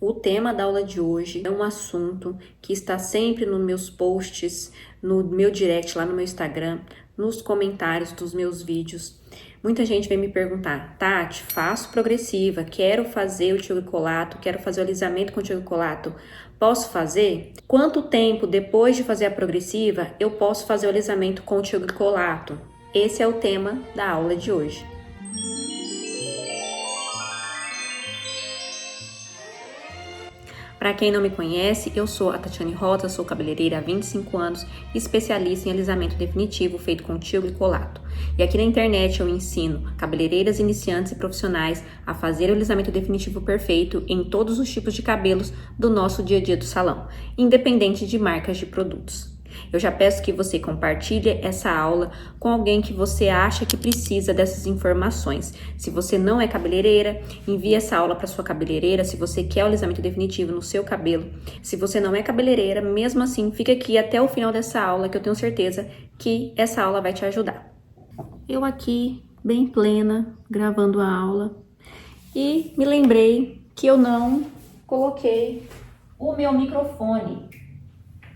O tema da aula de hoje é um assunto que está sempre nos meus posts, no meu direct lá no meu Instagram, nos comentários dos meus vídeos. Muita gente vem me perguntar: Tati, faço progressiva, quero fazer o tioglicolato, quero fazer o alisamento com tioglicolato, posso fazer? Quanto tempo depois de fazer a progressiva eu posso fazer o alisamento com tioglicolato? Esse é o tema da aula de hoje. Para quem não me conhece, eu sou a Tatiane Rota, sou cabeleireira há 25 anos, especialista em alisamento definitivo feito com tioglicolato. E aqui na internet eu ensino cabeleireiras iniciantes e profissionais a fazer o alisamento definitivo perfeito em todos os tipos de cabelos do nosso dia a dia do salão, independente de marcas de produtos. Eu já peço que você compartilhe essa aula com alguém que você acha que precisa dessas informações. Se você não é cabeleireira, envie essa aula para sua cabeleireira. Se você quer o alisamento definitivo no seu cabelo. Se você não é cabeleireira, mesmo assim, fica aqui até o final dessa aula que eu tenho certeza que essa aula vai te ajudar. Eu aqui, bem plena, gravando a aula e me lembrei que eu não coloquei o meu microfone.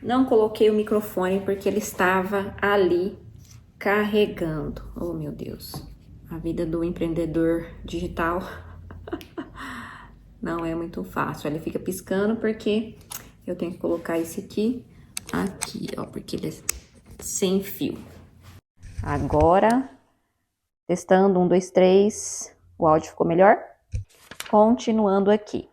Não coloquei o microfone porque ele estava ali carregando. Oh, meu Deus. A vida do empreendedor digital não é muito fácil. Ele fica piscando porque eu tenho que colocar esse aqui, ó, porque ele é sem fio. Agora, testando, 1, 2, 3, o áudio ficou melhor? Continuando aqui.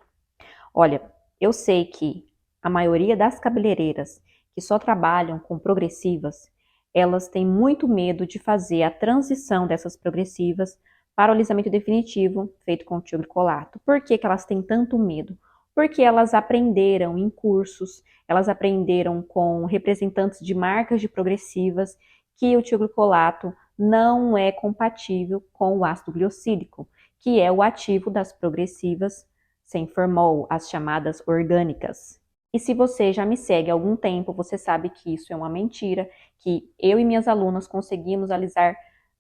Olha, eu sei que a maioria das cabeleireiras que só trabalham com progressivas, elas têm muito medo de fazer a transição dessas progressivas para o alisamento definitivo feito com tioglicolato. Por que elas têm tanto medo? Porque elas aprenderam em cursos, elas aprenderam com representantes de marcas de progressivas que o tioglicolato não é compatível com o ácido gliocílico, que é o ativo das progressivas sem formol, as chamadas orgânicas. E se você já me segue há algum tempo, você sabe que isso é uma mentira, que eu e minhas alunas conseguimos alisar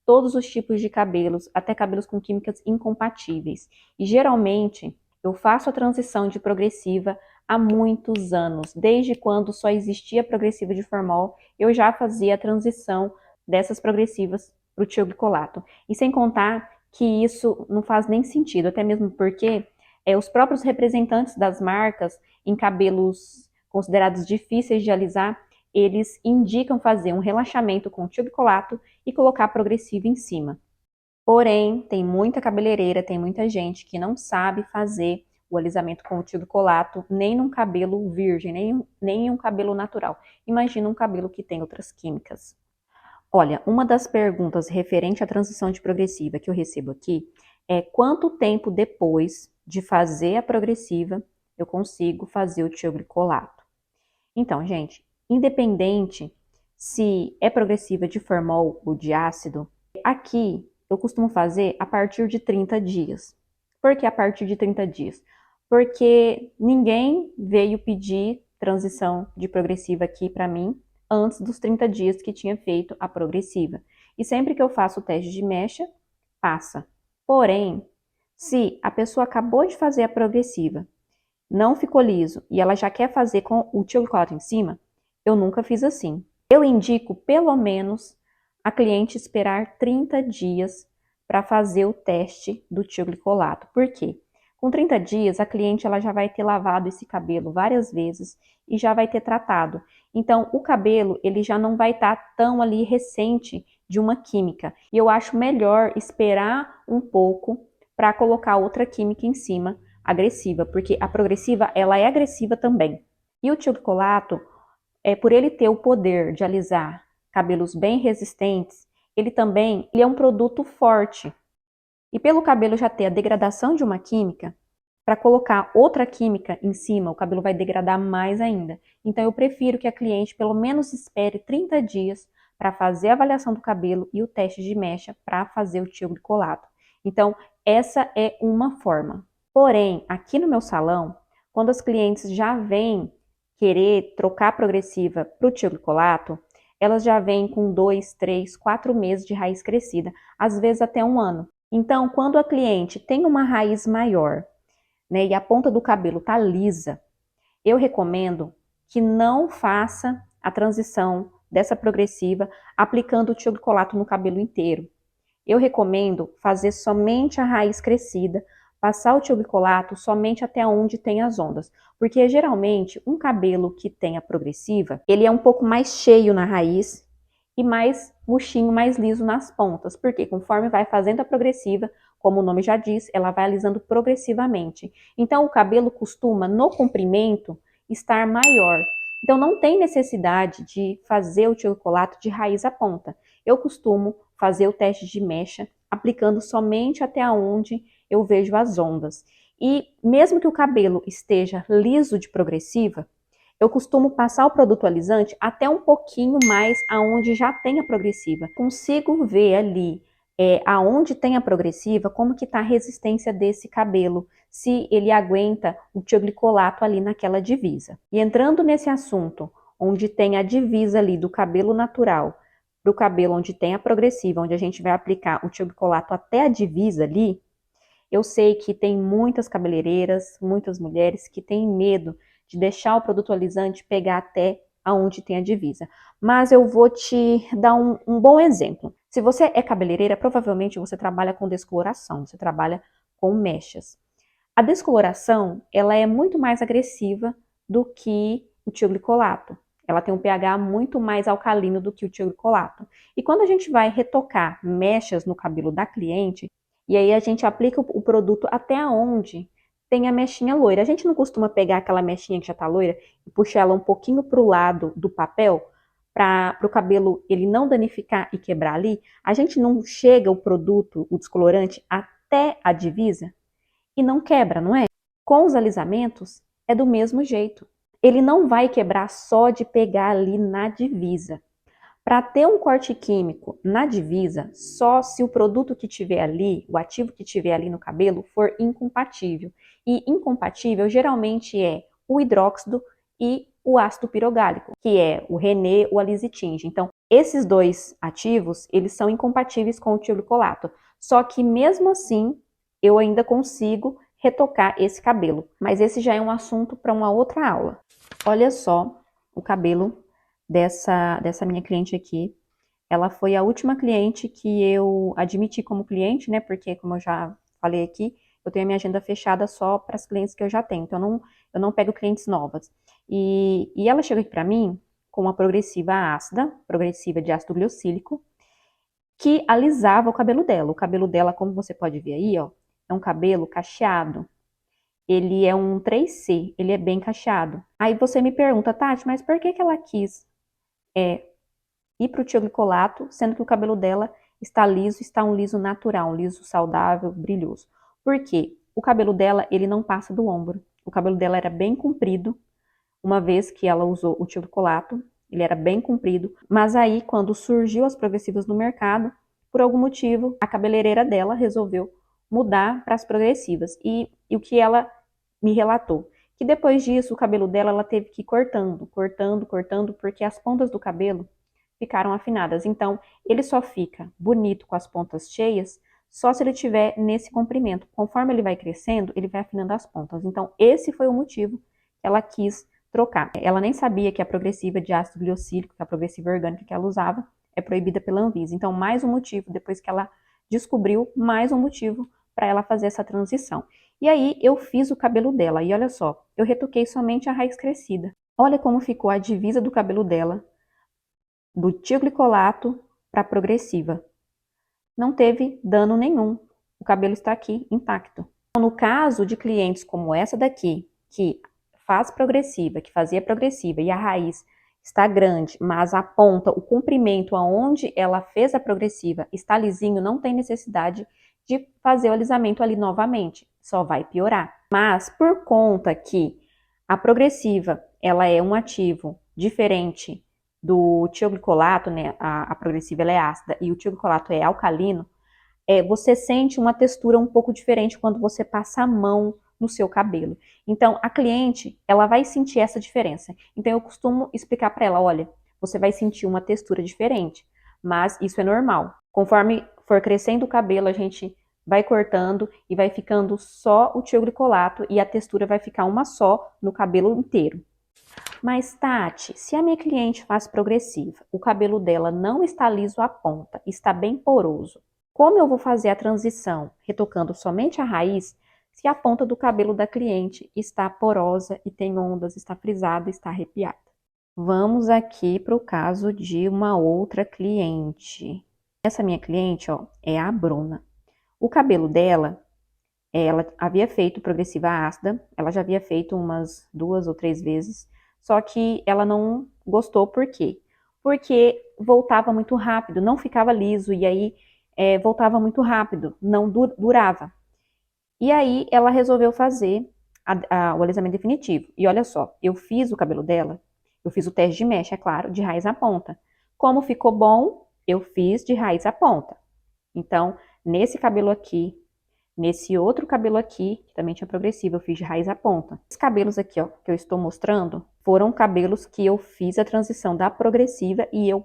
todos os tipos de cabelos, até cabelos com químicas incompatíveis. E geralmente eu faço a transição de progressiva há muitos anos. Desde quando só existia progressiva de formol, eu já fazia a transição dessas progressivas para o tioglicolato. E sem contar que isso não faz nem sentido, até mesmo porque os próprios representantes das marcas em cabelos considerados difíceis de alisar, eles indicam fazer um relaxamento com tioglicolato e colocar progressiva em cima. Porém, tem muita cabeleireira, tem muita gente que não sabe fazer o alisamento com o tioglicolato nem num cabelo virgem, nem em um cabelo natural. Imagina um cabelo que tem outras químicas. Olha, uma das perguntas referente à transição de progressiva que eu recebo aqui é quanto tempo depois de fazer a progressiva eu consigo fazer o tioglicolato. Então, gente, independente se é progressiva de formol ou de ácido, aqui eu costumo fazer a partir de 30 dias. Por que a partir de 30 dias? Porque ninguém veio pedir transição de progressiva aqui para mim antes dos 30 dias que tinha feito a progressiva. E sempre que eu faço o teste de mecha, passa. Porém, se a pessoa acabou de fazer a progressiva, não ficou liso e ela já quer fazer com o tioglicolato em cima, eu nunca fiz assim. Eu indico pelo menos a cliente esperar 30 dias para fazer o teste do tioglicolato. Por quê? Com 30 dias, a cliente ela já vai ter lavado esse cabelo várias vezes e já vai ter tratado. Então, o cabelo ele já não vai estar tão ali recente de uma química. E eu acho melhor esperar um pouco para colocar outra química em cima, agressiva, porque a progressiva ela é agressiva também. E o tioglicolato, por ele ter o poder de alisar cabelos bem resistentes, ele é um produto forte. E pelo cabelo já ter a degradação de uma química, para colocar outra química em cima, o cabelo vai degradar mais ainda. Então eu prefiro que a cliente pelo menos espere 30 dias para fazer a avaliação do cabelo e o teste de mecha para fazer o tioglicolato. Então essa é uma forma. Porém, aqui no meu salão, quando as clientes já vêm querer trocar a progressiva para o tioglicolato, elas já vêm com 2, 3, 4 meses de raiz crescida, às vezes até 1 ano. Então, quando a cliente tem uma raiz maior, né, e a ponta do cabelo tá lisa, eu recomendo que não faça a transição dessa progressiva aplicando o tioglicolato no cabelo inteiro. Eu recomendo fazer somente a raiz crescida, passar o tioglicolato somente até onde tem as ondas, porque geralmente um cabelo que tem a progressiva, ele é um pouco mais cheio na raiz e mais murchinho, mais liso nas pontas, porque conforme vai fazendo a progressiva, como o nome já diz, ela vai alisando progressivamente. Então o cabelo costuma, no comprimento, estar maior. Então não tem necessidade de fazer o tioglicolato de raiz a ponta. Eu costumo fazer o teste de mecha aplicando somente até onde eu vejo as ondas. E mesmo que o cabelo esteja liso de progressiva, eu costumo passar o produto alisante até um pouquinho mais aonde já tem a progressiva. Consigo ver ali aonde tem a progressiva, como que está a resistência desse cabelo, se ele aguenta o tioglicolato ali naquela divisa. E entrando nesse assunto, onde tem a divisa ali do cabelo natural para o cabelo onde tem a progressiva, onde a gente vai aplicar o tioglicolato até a divisa ali, eu sei que tem muitas cabeleireiras, muitas mulheres que têm medo de deixar o produto alisante pegar até aonde tem a divisa. Mas eu vou te dar um bom exemplo. Se você é cabeleireira, provavelmente você trabalha com descoloração, você trabalha com mechas. A descoloração, ela é muito mais agressiva do que o tioglicolato. Ela tem um pH muito mais alcalino do que o tioglicolato. E quando a gente vai retocar mechas no cabelo da cliente, e aí a gente aplica o produto até onde tem a mechinha loira. A gente não costuma pegar aquela mechinha que já tá loira e puxar ela um pouquinho pro lado do papel para o cabelo ele não danificar e quebrar ali. A gente não chega o produto, o descolorante, até a divisa e não quebra, não é? Com os alisamentos é do mesmo jeito. Ele não vai quebrar só de pegar ali na divisa. Para ter um corte químico na divisa, só se o produto que tiver ali, o ativo que tiver ali no cabelo, for incompatível. E incompatível geralmente é o hidróxido e o ácido pirogálico, que é o René ou a lisitinge. Então, esses dois ativos, eles são incompatíveis com o tioglicolato. Só que mesmo assim, eu ainda consigo retocar esse cabelo. Mas esse já é um assunto para uma outra aula. Olha só o cabelo dessa minha cliente aqui. Ela foi a última cliente que eu admiti como cliente, né? Porque, como eu já falei aqui, eu tenho a minha agenda fechada só para as clientes que eu já tenho. Então, eu não pego clientes novas. E ela chegou aqui para mim com uma progressiva ácida, progressiva de ácido gliocílico, que alisava o cabelo dela. O cabelo dela, como você pode ver aí, ó, é um cabelo cacheado. Ele é um 3C, ele é bem cacheado. Aí você me pergunta, Tati, mas por que ela quis ir para o tioglicolato, sendo que o cabelo dela está liso, está um liso natural, um liso saudável, brilhoso? Por quê? O cabelo dela, ele não passa do ombro. O cabelo dela era bem comprido, uma vez que ela usou o tioglicolato, ele era bem comprido, mas aí quando surgiu as progressivas no mercado, por algum motivo, a cabeleireira dela resolveu mudar para as progressivas. E o que ela me relatou? Que depois disso, o cabelo dela, ela teve que ir cortando, porque as pontas do cabelo ficaram afinadas. Então, ele só fica bonito com as pontas cheias só se ele tiver nesse comprimento. Conforme ele vai crescendo, ele vai afinando as pontas. Então, esse foi o motivo que ela quis trocar. Ela nem sabia que a progressiva de ácido gliocílico, que é a progressiva orgânica que ela usava, é proibida pela Anvisa. Então, mais um motivo, depois que ela descobriu, mais um motivo para ela fazer essa transição. E aí, eu fiz o cabelo dela. E olha só, eu retoquei somente a raiz crescida. Olha como ficou a divisa do cabelo dela, do tioglicolato para a progressiva. Não teve dano nenhum. O cabelo está aqui intacto. No caso de clientes como essa daqui, que faz progressiva, que fazia progressiva e a raiz está grande, mas a ponta, o comprimento aonde ela fez a progressiva está lisinho, não tem necessidade de fazer o alisamento ali novamente, só vai piorar. Mas por conta que a progressiva, ela é um ativo diferente do tioglicolato, né? A progressiva ela é ácida e o tioglicolato é alcalino, você sente uma textura um pouco diferente quando você passa a mão no seu cabelo. Então, a cliente, ela vai sentir essa diferença. Então, eu costumo explicar para ela, olha, você vai sentir uma textura diferente, mas isso é normal. Conforme for crescendo o cabelo, a gente vai cortando e vai ficando só o tioglicolato e a textura vai ficar uma só no cabelo inteiro. Mas, Tati, se a minha cliente faz progressiva, o cabelo dela não está liso à ponta, está bem poroso, como eu vou fazer a transição retocando somente a raiz se a ponta do cabelo da cliente está porosa e tem ondas, está frisada, está arrepiada? Vamos aqui para o caso de uma outra cliente. Essa minha cliente, ó, é a Bruna. O cabelo dela, ela havia feito progressiva ácida, ela já havia feito umas 2 ou 3 vezes, só que ela não gostou, por quê? Porque voltava muito rápido, não ficava liso, e aí voltava muito rápido, não durava. E aí ela resolveu fazer o alisamento definitivo. E olha só, eu fiz o cabelo dela, eu fiz o teste de mecha, é claro, de raiz à ponta. Como ficou bom, eu fiz de raiz à ponta. Então, nesse cabelo aqui, nesse outro cabelo aqui, que também tinha progressiva, eu fiz de raiz à ponta. Esses cabelos aqui, ó, que eu estou mostrando, foram cabelos que eu fiz a transição da progressiva e eu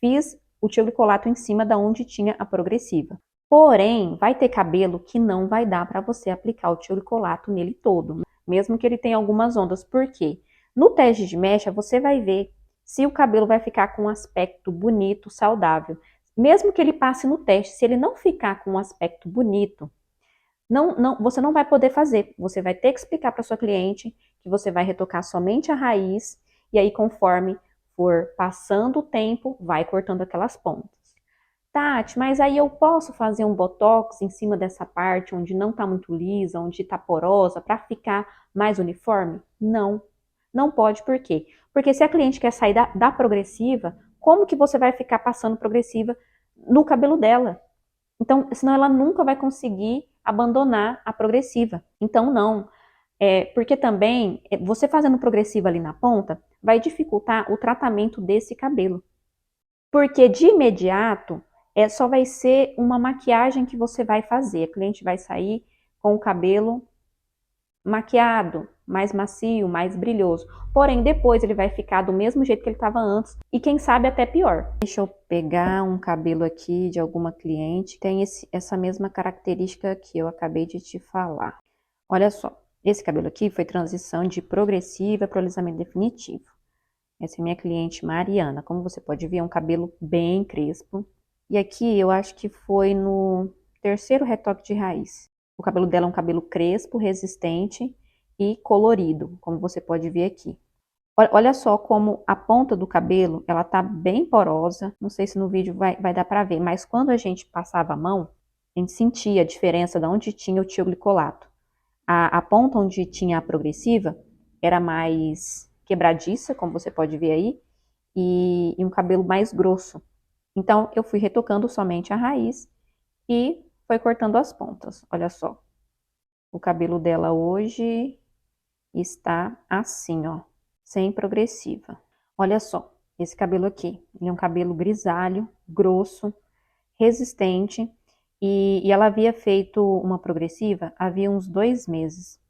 fiz o tioglicolato em cima da onde tinha a progressiva. Porém, vai ter cabelo que não vai dar para você aplicar o tioglicolato nele todo, mesmo que ele tenha algumas ondas. Por quê? No teste de mecha, você vai ver se o cabelo vai ficar com um aspecto bonito, saudável. Mesmo que ele passe no teste, se ele não ficar com um aspecto bonito, você não vai poder fazer. Você vai ter que explicar para sua cliente que você vai retocar somente a raiz e aí conforme for passando o tempo, vai cortando aquelas pontas. Tati, mas aí eu posso fazer um botox em cima dessa parte onde não está muito lisa, onde está porosa, para ficar mais uniforme? Não, não pode. Por quê? Porque se a cliente quer sair da progressiva, como que você vai ficar passando progressiva no cabelo dela? Então, senão ela nunca vai conseguir abandonar a progressiva. Então, não. Porque também, você fazendo progressiva ali na ponta, vai dificultar o tratamento desse cabelo. Porque de imediato, só vai ser uma maquiagem que você vai fazer. A cliente vai sair com o cabelo maquiado, mais macio, mais brilhoso. Porém, depois ele vai ficar do mesmo jeito que ele estava antes e quem sabe até pior. Deixa eu pegar um cabelo aqui de alguma cliente que tem essa mesma característica que eu acabei de te falar. Olha só, esse cabelo aqui foi transição de progressiva para o alisamento definitivo. Essa é minha cliente Mariana. Como você pode ver, é um cabelo bem crespo. E aqui eu acho que foi no terceiro retoque de raiz. O cabelo dela é um cabelo crespo, resistente e colorido, como você pode ver aqui. Olha só como a ponta do cabelo, ela tá bem porosa. Não sei se no vídeo vai dar para ver, mas quando a gente passava a mão, a gente sentia a diferença de onde tinha o tioglicolato. A ponta onde tinha a progressiva era mais quebradiça, como você pode ver aí, e um cabelo mais grosso. Então, eu fui retocando somente a raiz e foi cortando as pontas. Olha só, o cabelo dela hoje está assim, ó, sem progressiva. Olha só, esse cabelo aqui, ele é um cabelo grisalho, grosso, resistente, e ela havia feito uma progressiva havia uns 2 meses.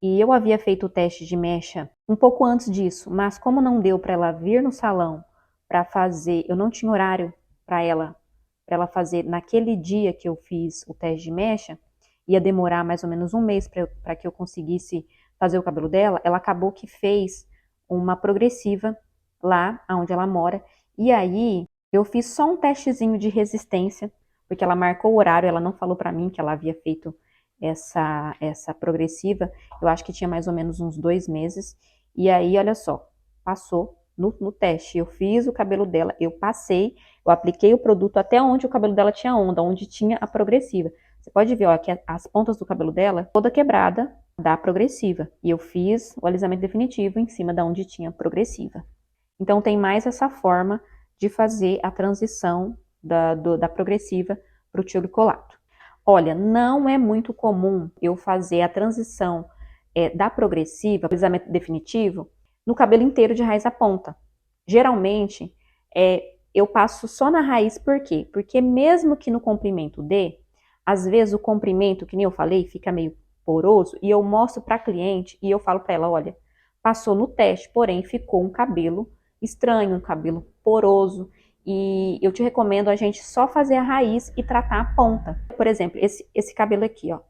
E eu havia feito o teste de mecha um pouco antes disso, mas como não deu para ela vir no salão para fazer, eu não tinha horário para ela fazer naquele dia que eu fiz o teste de mecha, ia demorar mais ou menos um mês para que eu conseguisse fazer o cabelo dela, ela acabou que fez uma progressiva lá onde ela mora, e aí eu fiz só um testezinho de resistência, porque ela marcou o horário, ela não falou para mim que ela havia feito essa progressiva, eu acho que tinha mais ou menos uns 2 meses, e aí, olha só, passou no teste, eu fiz o cabelo dela, eu passei, eu apliquei o produto até onde o cabelo dela tinha onda, onde tinha a progressiva. Você pode ver, ó, que as pontas do cabelo dela, toda quebrada da progressiva, e eu fiz o alisamento definitivo em cima da onde tinha progressiva. Então, tem mais essa forma de fazer a transição da progressiva para o tioglicolato. Olha, não é muito comum eu fazer a transição da progressiva, o alisamento definitivo, no cabelo inteiro de raiz à ponta. Geralmente, eu passo só na raiz, por quê? Porque mesmo que no comprimento dê, às vezes o comprimento, que nem eu falei, fica meio poroso, e eu mostro para a cliente e eu falo para ela, olha, passou no teste, porém ficou um cabelo estranho, um cabelo poroso, E eu te recomendo a gente só fazer a raiz e tratar a ponta. Por exemplo, esse cabelo aqui, ó.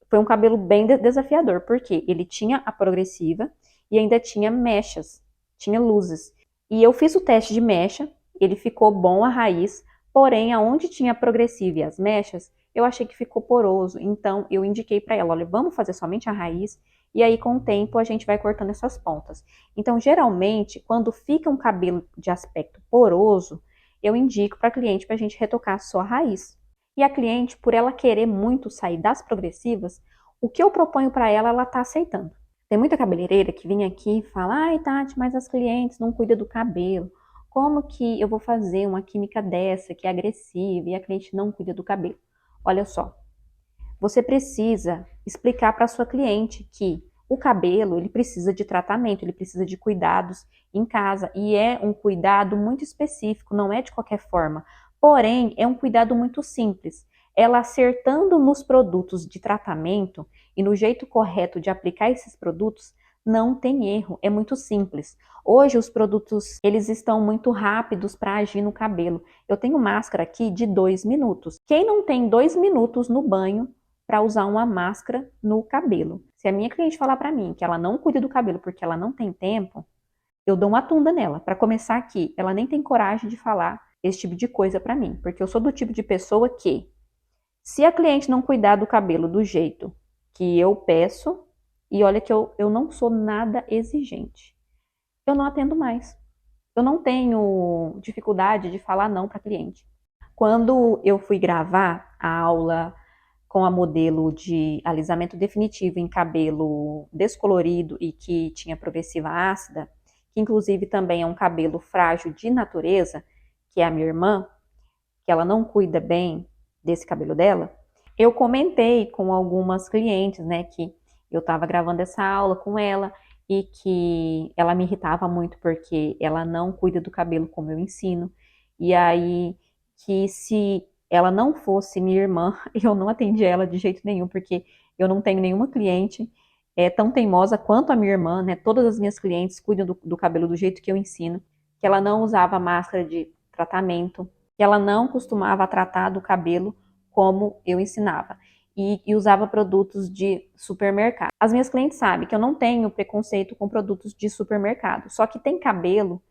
Foi um cabelo bem desafiador, porque ele tinha a progressiva e ainda tinha mechas, tinha luzes. E eu fiz o teste de mecha, ele ficou bom a raiz, porém, aonde tinha a progressiva e as mechas, eu achei que ficou poroso. Então, eu indiquei para ela, olha, vamos fazer somente a raiz, e aí, com o tempo, a gente vai cortando essas pontas. Então, geralmente, quando fica um cabelo de aspecto poroso, eu indico para a cliente para a gente retocar só a raiz. E a cliente, por ela querer muito sair das progressivas, o que eu proponho para ela, ela está aceitando. Tem muita cabeleireira que vem aqui e fala, ai Tati, mas as clientes não cuidam do cabelo. Como que eu vou fazer uma química dessa, que é agressiva, e a cliente não cuida do cabelo? Olha só, você precisa explicar para a sua cliente que o cabelo, ele precisa de tratamento, ele precisa de cuidados em casa, e é um cuidado muito específico, não é de qualquer forma. Porém, é um cuidado muito simples. Ela acertando nos produtos de tratamento e no jeito correto de aplicar esses produtos, não tem erro, é muito simples. Hoje os produtos, eles estão muito rápidos para agir no cabelo. Eu tenho máscara aqui de 2 minutos. Quem não tem 2 minutos no banho para usar uma máscara no cabelo? Se a minha cliente falar para mim que ela não cuida do cabelo porque ela não tem tempo, eu dou uma tunda nela. Para começar aqui, ela nem tem coragem de falar esse tipo de coisa para mim, porque eu sou do tipo de pessoa que, se a cliente não cuidar do cabelo do jeito que eu peço, e olha que eu não sou nada exigente, eu não atendo mais. Eu não tenho dificuldade de falar não para cliente. Quando eu fui gravar a aula com a modelo de alisamento definitivo em cabelo descolorido e que tinha progressiva ácida, que inclusive também é um cabelo frágil de natureza, que é a minha irmã, que ela não cuida bem desse cabelo dela, eu comentei com algumas clientes, né, que eu estava gravando essa aula com ela e que ela me irritava muito porque ela não cuida do cabelo como eu ensino. E aí, que se ela não fosse minha irmã, eu não atendia ela de jeito nenhum, porque eu não tenho nenhuma cliente tão teimosa quanto a minha irmã, né? Todas as minhas clientes cuidam do cabelo do jeito que eu ensino, que ela não usava máscara de tratamento, que ela não costumava tratar do cabelo como eu ensinava. E usava produtos de supermercado. As minhas clientes sabem que eu não tenho preconceito com produtos de supermercado, só que tem cabelo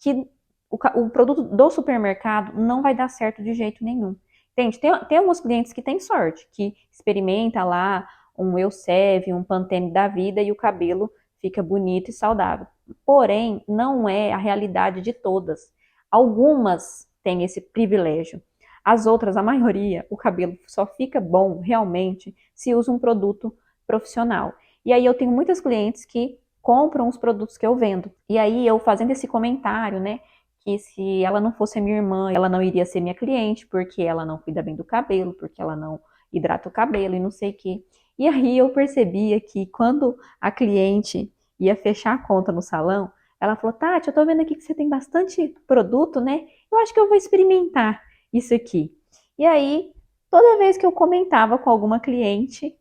que o produto do supermercado não vai dar certo de jeito nenhum. Gente, tem alguns clientes que têm sorte, que experimenta lá um Elseve, um Pantene da vida e o cabelo fica bonito e saudável. Porém, não é a realidade de todas. Algumas têm esse privilégio. As outras, a maioria, o cabelo só fica bom realmente se usa um produto profissional. E aí eu tenho muitas clientes que compram os produtos que eu vendo. E aí eu fazendo esse comentário, né, que se ela não fosse minha irmã, ela não iria ser minha cliente, porque ela não cuida bem do cabelo, porque ela não hidrata o cabelo e não sei o quê. E aí eu percebia que quando a cliente ia fechar a conta no salão, ela falou, Tati, eu tô vendo aqui que você tem bastante produto, né? Eu acho que eu vou experimentar isso aqui. E aí, toda vez que eu comentava com alguma cliente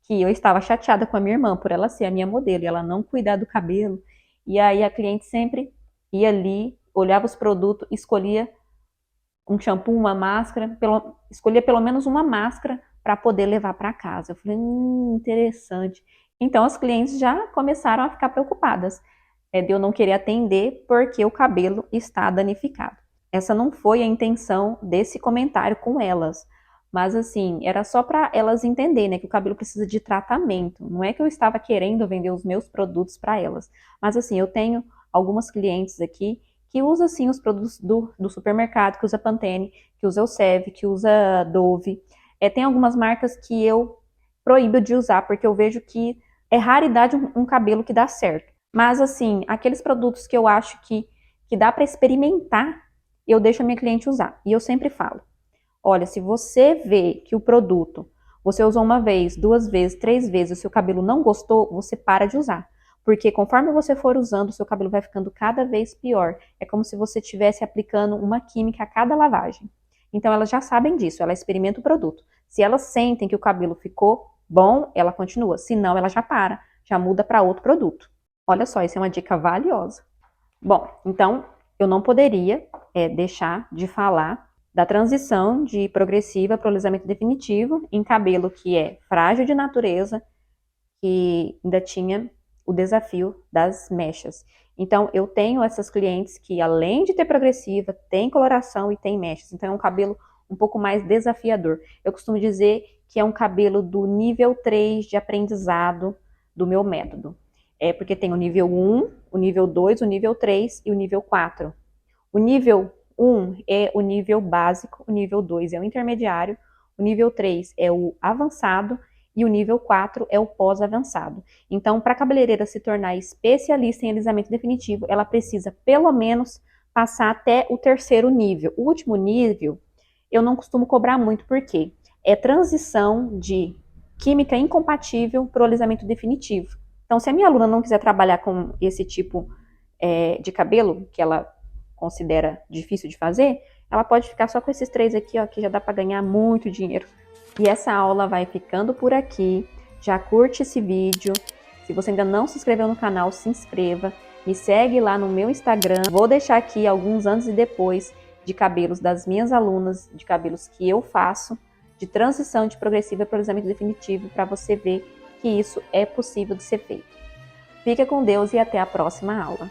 que eu estava chateada com a minha irmã por ela ser a minha modelo e ela não cuidar do cabelo, e aí a cliente sempre ia ali, olhava os produtos, escolhia um shampoo, uma máscara, escolhia pelo menos uma máscara para poder levar para casa. Eu falei, interessante. Então as clientes já começaram a ficar preocupadas de eu não querer atender porque o cabelo está danificado. Essa não foi a intenção desse comentário com elas, mas assim, era só para elas entenderem, né, que o cabelo precisa de tratamento. Não é que eu estava querendo vender os meus produtos para elas, mas assim, eu tenho algumas clientes aqui que usa sim os produtos do supermercado, que usa Pantene, que usa Elseve, que usa Dove. Tem algumas marcas que eu proíbo de usar, porque eu vejo que é raridade um cabelo que dá certo. Mas assim, aqueles produtos que eu acho que dá para experimentar, eu deixo a minha cliente usar. E eu sempre falo, olha, se você vê que o produto você usou uma vez, 2 vezes, 3 vezes, o seu cabelo não gostou, você para de usar. Porque conforme você for usando, o seu cabelo vai ficando cada vez pior. É como se você estivesse aplicando uma química a cada lavagem. Então elas já sabem disso, ela experimenta o produto. Se elas sentem que o cabelo ficou bom, ela continua. Se não, ela já para, já muda para outro produto. Olha só, isso é uma dica valiosa. Bom, então eu não poderia deixar de falar da transição de progressiva para o alisamento definitivo em cabelo que é frágil de natureza, que ainda tinha o desafio das mechas. Então, eu tenho essas clientes que, além de ter progressiva, tem coloração e tem mechas. Então, é um cabelo um pouco mais desafiador. Eu costumo dizer que é um cabelo do nível 3 de aprendizado do meu método. Porque tem o nível 1, o nível 2, o nível 3 e o nível 4. O nível 1 é o nível básico, o nível 2 é o intermediário, o nível 3 é o avançado e o nível 4 é o pós-avançado. Então, para a cabeleireira se tornar especialista em alisamento definitivo, ela precisa pelo menos passar até o terceiro nível. O último nível, eu não costumo cobrar muito, porque é transição de química incompatível para o alisamento definitivo. Então, se a minha aluna não quiser trabalhar com esse tipo de cabelo, que ela considera difícil de fazer, ela pode ficar só com esses 3 aqui, ó, que já dá para ganhar muito dinheiro. E essa aula vai ficando por aqui. Já curte esse vídeo. Se você ainda não se inscreveu no canal, se inscreva. Me segue lá no meu Instagram. Vou deixar aqui alguns antes e depois de cabelos das minhas alunas, de cabelos que eu faço, de transição de progressiva para o alisamento definitivo, para você ver que isso é possível de ser feito. Fica com Deus e até a próxima aula.